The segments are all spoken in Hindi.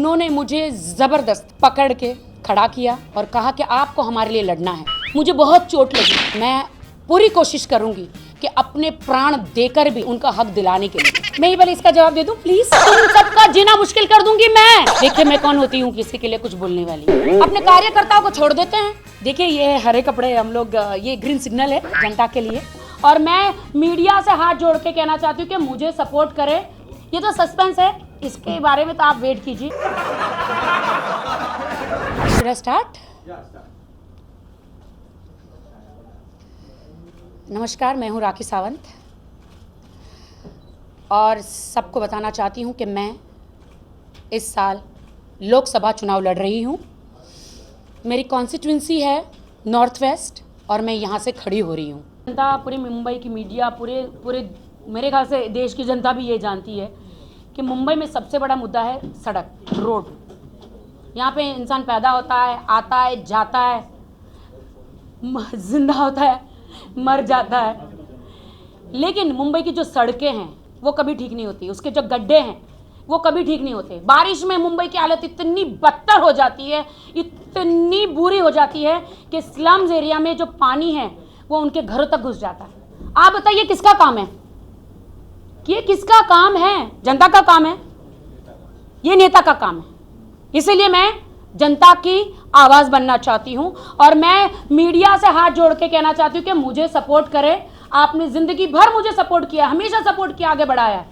उन्होंने मुझे ज़बरदस्त पकड़ के खड़ा किया और कहा कि आपको हमारे लिए लड़ना है। मुझे बहुत चोट लगी। मैं पूरी कोशिश करूंगी कि अपने प्राण देकर भी उनका हक दिलाने के लिए। मैं ही पहले इसका जवाब दे दूं प्लीज। तुम सबका जीना मुश्किल कर दूंगी मैं। देखिए मैं कौन होती हूँ किसी के लिए कुछ बोलने वाली। अपने कार्यकर्ताओं को छोड़ देते हैं। देखिए ये हरे कपड़े हम लोग, ये ग्रीन सिग्नल है जनता के लिए। और मैं मीडिया से हाथ जोड़ के कहना चाहती हूँ कि मुझे सपोर्ट करे। ये तो सस्पेंस है, इसके बारे में तो आप वेट कीजिए। Should I start? नमस्कार, मैं हूँ राखी सावंत और सबको बताना चाहती हूँ कि मैं इस साल लोकसभा चुनाव लड़ रही हूँ। मेरी कॉन्स्टिट्यूंसी है नॉर्थ वेस्ट और मैं यहाँ से खड़ी हो रही हूँ। जनता, पूरी मुंबई की मीडिया, पूरे मेरे ख्याल से देश की जनता भी ये जानती है कि मुंबई में सबसे बड़ा मुद्दा है सड़क, रोड। यहाँ पे इंसान पैदा होता है, आता है, जाता है, जिंदा होता है, मर जाता है, लेकिन मुंबई की जो सड़कें हैं वो कभी ठीक नहीं होती। उसके जो गड्ढे हैं वो कभी ठीक नहीं होते। बारिश में मुंबई की हालत इतनी बदतर हो जाती है, इतनी बुरी हो जाती है कि स्लम्स एरिया में जो पानी है वो उनके घरों तक घुस जाता है। आप बताइए किसका काम है? ये किसका काम है? जनता का काम है, ये नेता का काम है। इसीलिए मैं जनता की आवाज बनना चाहती हूं और मैं मीडिया से हाथ जोड़ के कहना चाहती हूं कि मुझे सपोर्ट करें। आपने जिंदगी भर मुझे सपोर्ट किया, हमेशा सपोर्ट किया, आगे बढ़ाया।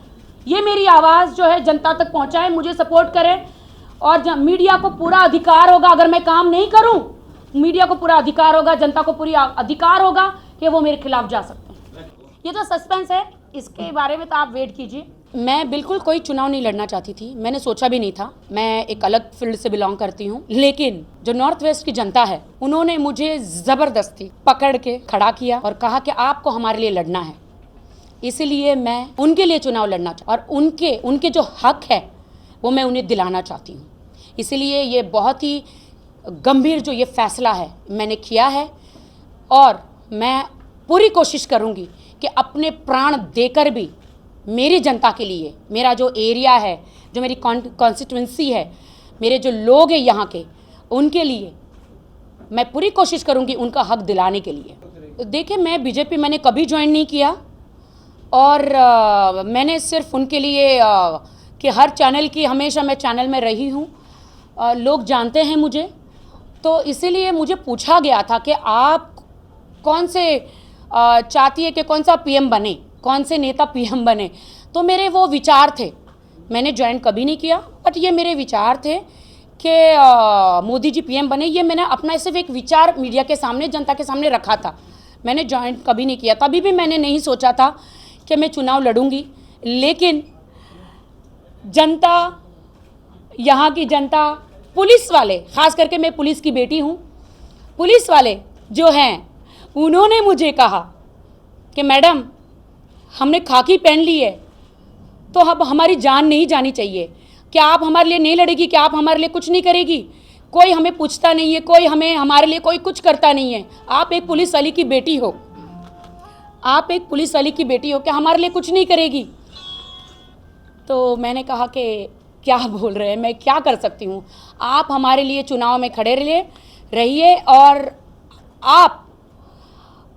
ये मेरी आवाज जो है जनता तक पहुंचाए, मुझे सपोर्ट करें। और मीडिया को पूरा अधिकार होगा, अगर मैं काम नहीं करूं, मीडिया को पूरा अधिकार होगा, जनता को पूरी अधिकार होगा कि वो मेरे खिलाफ जा सकते हैं। ये तो सस्पेंस है, इसके बारे में तो आप वेट कीजिए। मैं बिल्कुल कोई चुनाव नहीं लड़ना चाहती थी, मैंने सोचा भी नहीं था। मैं एक अलग फील्ड से बिलोंग करती हूँ, लेकिन जो नॉर्थ वेस्ट की जनता है उन्होंने मुझे ज़बरदस्ती पकड़ के खड़ा किया और कहा कि आपको हमारे लिए लड़ना है। इसीलिए मैं उनके लिए चुनाव लड़ना चाहती और उनके जो हक है वो मैं उन्हें दिलाना चाहती हूँ। इसीलिए ये बहुत ही गंभीर जो ये फैसला है मैंने किया है और मैं पूरी कोशिश करूँगी कि अपने प्राण देकर भी मेरी जनता के लिए, मेरा जो एरिया है, जो मेरी कॉन्स्टिट्यूंसी है, मेरे जो लोग हैं यहाँ के, उनके लिए मैं पूरी कोशिश करूँगी उनका हक दिलाने के लिए। देखिए मैं बीजेपी मैंने कभी ज्वाइन नहीं किया और मैंने सिर्फ उनके लिए कि हर चैनल की हमेशा मैं चैनल में रही हूँ, लोग जानते हैं मुझे। तो इसीलिए मुझे पूछा गया था कि आप कौन से चाहती है कि कौन सा पीएम बने, कौन से नेता पीएम बने। तो मेरे वो विचार थे, मैंने ज्वाइन कभी नहीं किया, बट ये मेरे विचार थे कि मोदी जी पीएम बने। ये मैंने अपना सिर्फ एक विचार मीडिया के सामने, जनता के सामने रखा था। मैंने ज्वाइन कभी नहीं किया, तभी भी मैंने नहीं सोचा था कि मैं चुनाव लड़ूंगी। लेकिन जनता, यहाँ की जनता, पुलिस वाले, ख़ास करके मैं पुलिस की बेटी हूँ, पुलिस वाले जो हैं उन्होंने मुझे कहा कि मैडम हमने खाकी पहन ली है तो अब हमारी जान नहीं जानी चाहिए। क्या आप हमारे लिए नहीं लड़ेगी? क्या आप हमारे लिए कुछ नहीं करेगी? कोई हमें पूछता नहीं है, कोई हमारे लिए कोई कुछ करता नहीं है। आप एक पुलिस वाली की बेटी हो, आप एक पुलिस वाली की बेटी हो, क्या हमारे लिए कुछ नहीं करेगी? तो मैंने कहा कि क्या बोल रहे हैं, मैं क्या कर सकती हूँ? आप हमारे लिए चुनाव में खड़े रहिए और आप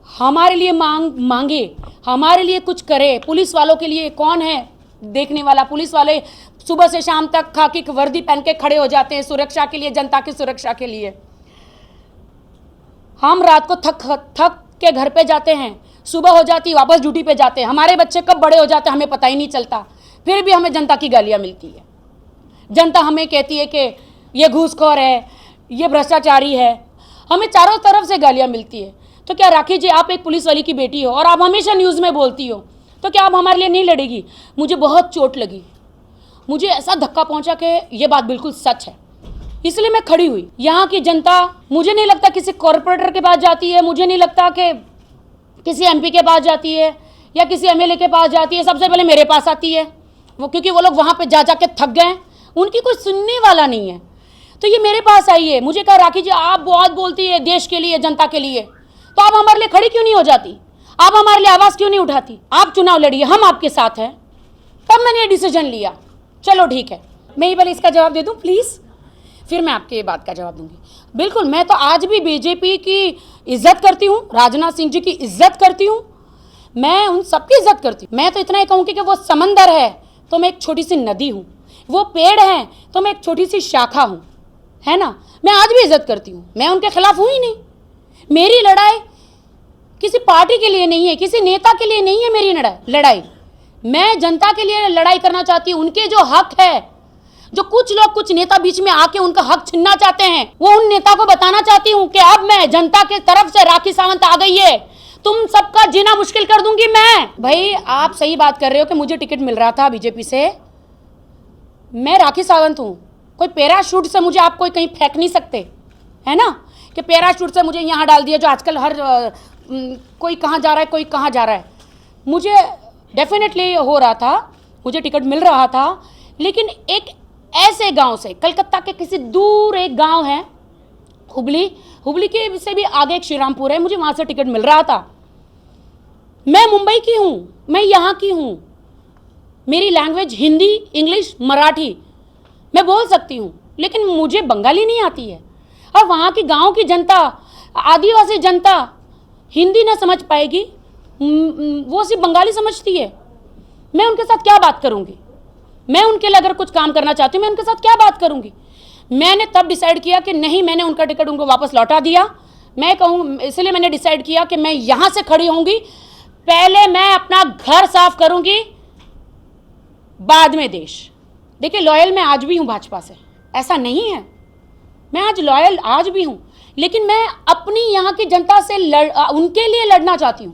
हमारे लिए मांगे, हमारे लिए कुछ करे। पुलिस वालों के लिए कौन है देखने वाला? पुलिस वाले सुबह से शाम तक खाकी की वर्दी पहन के खड़े हो जाते हैं सुरक्षा के लिए, जनता की सुरक्षा के लिए। हम रात को थक के घर पे जाते हैं, सुबह हो जाती वापस ड्यूटी पे जाते हैं। हमारे बच्चे कब बड़े हो जाते हैं हमें पता ही नहीं चलता, फिर भी हमें जनता की गालियाँ मिलती है। जनता हमें कहती है कि ये घूसखोर है, ये भ्रष्टाचारी है, हमें चारों तरफ से गालियाँ मिलती है। तो क्या राखी जी आप एक पुलिस वाली की बेटी हो और आप हमेशा न्यूज़ में बोलती हो, तो क्या आप हमारे लिए नहीं लड़ेगी? मुझे बहुत चोट लगी, मुझे ऐसा धक्का पहुंचा कि ये बात बिल्कुल सच है, इसलिए मैं खड़ी हुई। यहाँ की जनता, मुझे नहीं लगता किसी कॉरपोरेटर के पास जाती है, मुझे नहीं लगता कि किसी एमपी के पास जाती है या किसी एमएलए के पास जाती है, सबसे पहले मेरे पास आती है वो, क्योंकि वो लोग वहाँ पर जा के थक गए, उनकी कोई सुनने वाला नहीं है। तो ये मेरे पास आई है, मुझे कहा राखी जी आप बहुत बोलती है देश के लिए, जनता के लिए, तो आप हमारे लिए खड़ी क्यों नहीं हो जाती? आप हमारे लिए आवाज़ क्यों नहीं उठाती? आप चुनाव लड़िए, हम आपके साथ हैं। तब मैंने ये डिसीजन लिया, चलो ठीक है। मैं ही पहले इसका जवाब दे दूं प्लीज़, फिर मैं आपके ये बात का जवाब दूंगी। बिल्कुल, मैं तो आज भी बीजेपी की इज्जत करती हूँ, राजनाथ सिंह जी की इज्जत करती हूँ, मैं उन सबकी इज्जत करती हूँ। मैं तो इतना ही कहूँगी कि वो समंदर है तो मैं एक छोटी सी नदी हूँ, वो पेड़ है तो मैं एक छोटी सी शाखा हूँ, है ना। मैं आज भी इज्जत करती हूँ, मैं उनके खिलाफ हूँ ही नहीं। मेरी लड़ाई किसी पार्टी के लिए नहीं है, किसी नेता के लिए नहीं है मेरी लड़ाई। मैं जनता के लिए लड़ाई करना चाहती हूँ। उनके जो हक है, जो कुछ लोग, कुछ नेता बीच में आके उनका हक छीनना चाहते हैं, वो उन नेता को बताना चाहती हूँ कि अब मैं जनता के तरफ से राखी सावंत आ गई है, तुम सबका जीना मुश्किल कर दूंगी मैं। भाई आप सही बात कर रहे हो कि मुझे टिकट मिल रहा था बीजेपी से, मैं राखी सावंत हूँ, कोई पैराशूट से मुझे आप कोई कहीं फेंक नहीं सकते, है ना, कि पैराशूट से मुझे यहाँ डाल दिया, जो आजकल हर कोई कहाँ जा रहा है, कोई कहाँ जा रहा है। मुझे डेफिनेटली हो रहा था, मुझे टिकट मिल रहा था, लेकिन एक ऐसे गांव से, कलकत्ता के किसी दूर एक गांव है हुबली के से भी आगे एक श्रीरामपुर है, मुझे वहाँ से टिकट मिल रहा था। मैं मुंबई की हूँ, मैं यहाँ की हूँ, मेरी लैंग्वेज हिंदी, इंग्लिश, मराठी मैं बोल सकती हूँ, लेकिन मुझे बंगाली नहीं आती है। और वहाँ की गांव की जनता, आदिवासी जनता हिंदी ना समझ पाएगी, वो सिर्फ बंगाली समझती है। मैं उनके साथ क्या बात करूँगी? मैं उनके लिए अगर कुछ काम करना चाहती हूँ, मैं उनके साथ क्या बात करूँगी? मैंने तब डिसाइड किया कि नहीं, मैंने उनका टिकट उनको वापस लौटा दिया। मैं कहूँ, इसलिए मैंने डिसाइड किया कि मैं यहाँ से खड़ी होंगी, पहले मैं अपना घर साफ करूँगी, बाद में देश। देखिए, लॉयल मैं आज भी हूँ भाजपा से, ऐसा नहीं है, मैं आज लॉयल आज भी हूँ, लेकिन मैं अपनी यहाँ की जनता से उनके लिए लड़ना चाहती हूँ।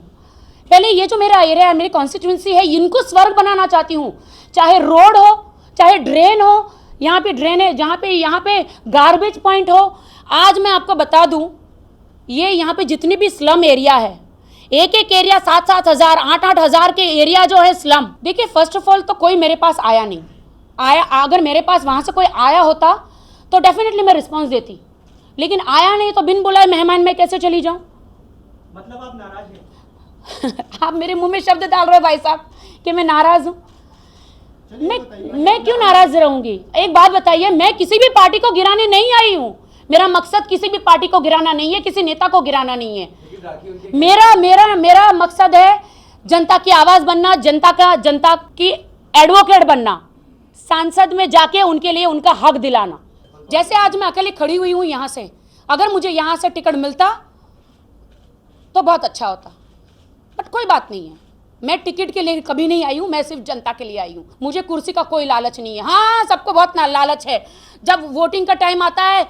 पहले ये जो मेरा एरिया है, मेरी कॉन्स्टिट्यूंसी है, इनको स्वर्ग बनाना चाहती हूँ। चाहे रोड हो, चाहे ड्रेन हो, यहाँ पे ड्रेन है, जहाँ पे यहाँ पे गार्बेज पॉइंट हो। आज मैं आपको बता दूँ, ये यहाँ पे जितनी भी स्लम एरिया है, एक एक एरिया 7-7 हज़ार 8-8 हज़ार के एरिया जो है स्लम। देखिए, फर्स्ट ऑफ ऑल तो कोई मेरे पास आया नहीं, अगर मेरे पास वहाँ से कोई आया होता तो डेफिनेटली मैं रिस्पॉन्स देती, लेकिन आया नहीं, तो बिन बुलाए मेहमान मैं कैसे चली जाऊँ? मतलब आप नाराज हैं? आप मेरे मुंह में शब्द डाल रहे हो भाई साहब कि मैं नाराज हूँ। मैं क्यों नाराज रहूंगी? एक बात बताइए, मैं किसी भी पार्टी को गिराने नहीं आई हूँ। मेरा मकसद किसी भी पार्टी को गिराना नहीं है, किसी नेता को गिराना नहीं है। मेरा मकसद है जनता की आवाज बनना, जनता की एडवोकेट बनना, सांसद में जाके उनके लिए उनका हक दिलाना। जैसे आज मैं अकेले खड़ी हुई हूँ यहाँ से, अगर मुझे यहाँ से टिकट मिलता तो बहुत अच्छा होता, बट कोई बात नहीं है। मैं टिकट के लिए कभी नहीं आई हूँ, मैं सिर्फ जनता के लिए आई हूँ। मुझे कुर्सी का कोई लालच नहीं है। हाँ, सबको बहुत लालच है। जब वोटिंग का टाइम आता है,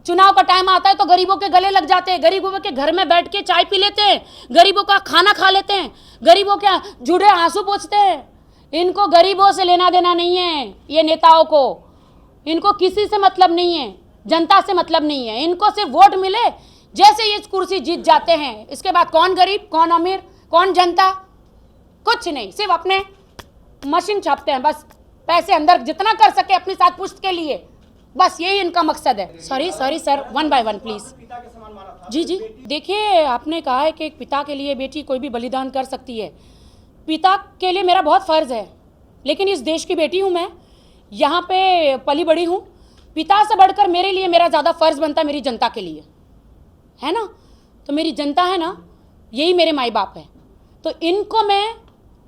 चुनाव का टाइम आता है, तो गरीबों के गले लग जाते हैं, गरीबों के घर में बैठ के चाय पी लेते हैं, गरीबों का खाना खा लेते हैं, गरीबों के जुड़े आंसू पोंछते हैं। इनको गरीबों से लेना देना नहीं है, ये नेताओं को, इनको किसी से मतलब नहीं है, जनता से मतलब नहीं है। इनको सिर्फ वोट मिले, जैसे ये कुर्सी जीत जाते हैं, इसके बाद कौन गरीब, कौन अमीर, कौन जनता, कुछ नहीं, सिर्फ अपने मशीन छापते हैं, बस पैसे अंदर जितना कर सके अपनी साथ पुश्त के लिए, बस यही इनका मकसद है। Sorry sir, 1 by 1 please. जी, देखिए, आपने कहा है कि एक पिता के लिए बेटी कोई भी बलिदान कर सकती है। पिता के लिए मेरा बहुत फ़र्ज़ है, लेकिन इस देश की बेटी हूँ मैं, यहाँ पे पली बड़ी हूँ। पिता से बढ़कर मेरे लिए मेरा ज़्यादा फ़र्ज़ बनता है मेरी जनता के लिए, है ना। तो मेरी जनता है ना, यही मेरे माई बाप है, तो इनको मैं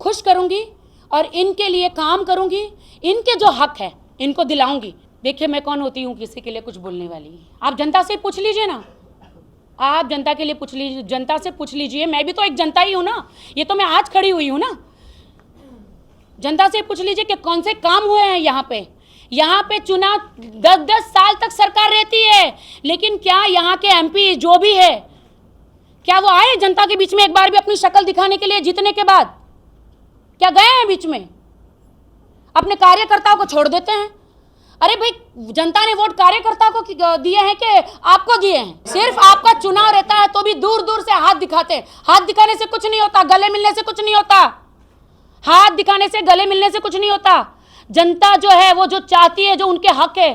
खुश करूँगी और इनके लिए काम करूँगी, इनके जो हक है इनको दिलाऊंगी। देखिए, मैं कौन होती हूँ किसी के लिए कुछ बोलने वाली? आप जनता से पूछ लीजिए ना, आप जनता के लिए पूछ लीजिए, जनता से पूछ लीजिए। मैं भी तो एक जनता ही हूँ ना, ये तो मैं आज खड़ी हुई हूँ ना। जनता से पूछ लीजिए कि कौन से काम हुए हैं यहाँ पे चुनाव 10-10 साल तक सरकार रहती है, लेकिन क्या यहाँ के MP जो भी है, क्या वो आए जनता के बीच में एक बार भी अपनी शक्ल दिखाने के लिए? जीतने के बाद क्या गए हैं बीच में? अपने कार्यकर्ताओं को छोड़ देते हैं। अरे भाई, जनता ने वोट कार्यकर्ता को दिए हैं कि आपको दिए हैं? सिर्फ आपका चुनाव रहता है तो भी दूर दूर से हाथ दिखाते हैं। हाथ दिखाने से कुछ नहीं होता, गले मिलने से कुछ नहीं होता, हाथ दिखाने से, गले मिलने से कुछ नहीं होता। जनता जो है वो जो चाहती है, जो उनके हक है,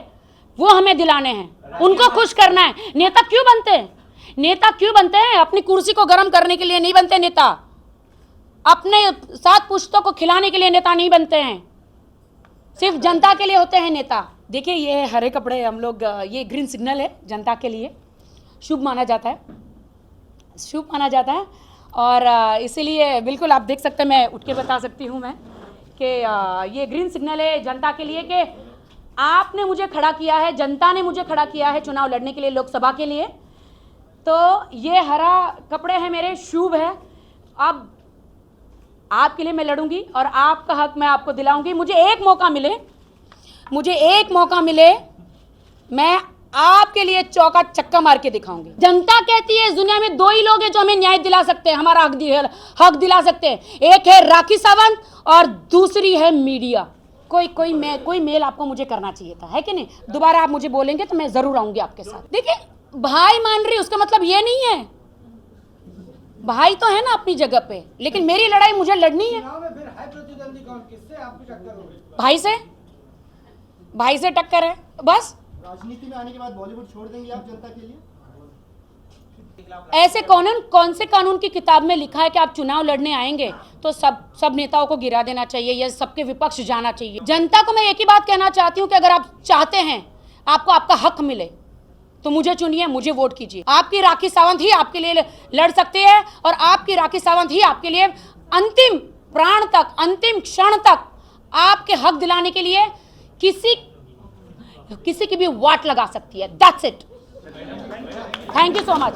वो हमें दिलाने हैं, उनको खुश करना है। नेता क्यों बनते हैं? नेता क्यों बनते हैं? अपनी कुर्सी को गर्म करने के लिए नहीं बनते नेता, अपने सात पुश्तों को खिलाने के लिए नेता नहीं बनते हैं। सिर्फ जनता के लिए होते हैं नेता। देखिए ये हरे कपड़े हम लोग, ये ग्रीन सिग्नल है जनता के लिए, शुभ माना जाता है, शुभ माना जाता है। और इसीलिए बिल्कुल आप देख सकते हैं, मैं उठ के बता सकती हूँ मैं कि ये ग्रीन सिग्नल है जनता के लिए कि आपने मुझे खड़ा किया है, जनता ने मुझे खड़ा किया है चुनाव लड़ने के लिए, लोकसभा के लिए। तो ये हरा कपड़े हैं मेरे, शुभ है। अब आपके लिए मैं लड़ूंगी और आपका हक मैं आपको दिलाऊंगी। मुझे एक मौका मिले, मुझे एक मौका मिले, मैं आपके लिए चौका चक्का मार के दिखाऊंगी। जनता कहती है इस दुनिया में दो ही लोग हैं जो हमें न्याय दिला सकते हैं, हमारा हक दिला सकते हैं। एक है राखी सावंत और दूसरी है मीडिया। कोई मेल आपको मुझे करना चाहिए था, है कि नहीं? दोबारा आप मुझे बोलेंगे तो मैं जरूर आऊंगी आपके साथ। देखिए भाई मान रही, उसका मतलब ये नहीं है, भाई तो है ना अपनी जगह पे, लेकिन मेरी लड़ाई मुझे लड़नी है। फिर है प्रतिद्वंदी कौन, किससे आपकी टक्कर होगी? भाई से टक्कर है बस। राजनीति में आने के बाद बॉलीवुड छोड़ देंगे आप जनता के लिए? ऐसे कौन से कानून की किताब में लिखा है कि आप चुनाव लड़ने आएंगे तो सब नेताओं को गिरा देना चाहिए या सबके विपक्ष जाना चाहिए? जनता को मैं एक ही बात कहना चाहती हूँ कि अगर आप चाहते हैं आपको आपका हक मिले तो मुझे चुनिए, मुझे वोट कीजिए। आपकी राखी सावंत ही आपके लिए लड़ सकती है और आपकी राखी सावंत ही आपके लिए अंतिम प्राण तक, अंतिम क्षण तक आपके हक दिलाने के लिए किसी की भी वाट लगा सकती है। That's it. Thank you so much.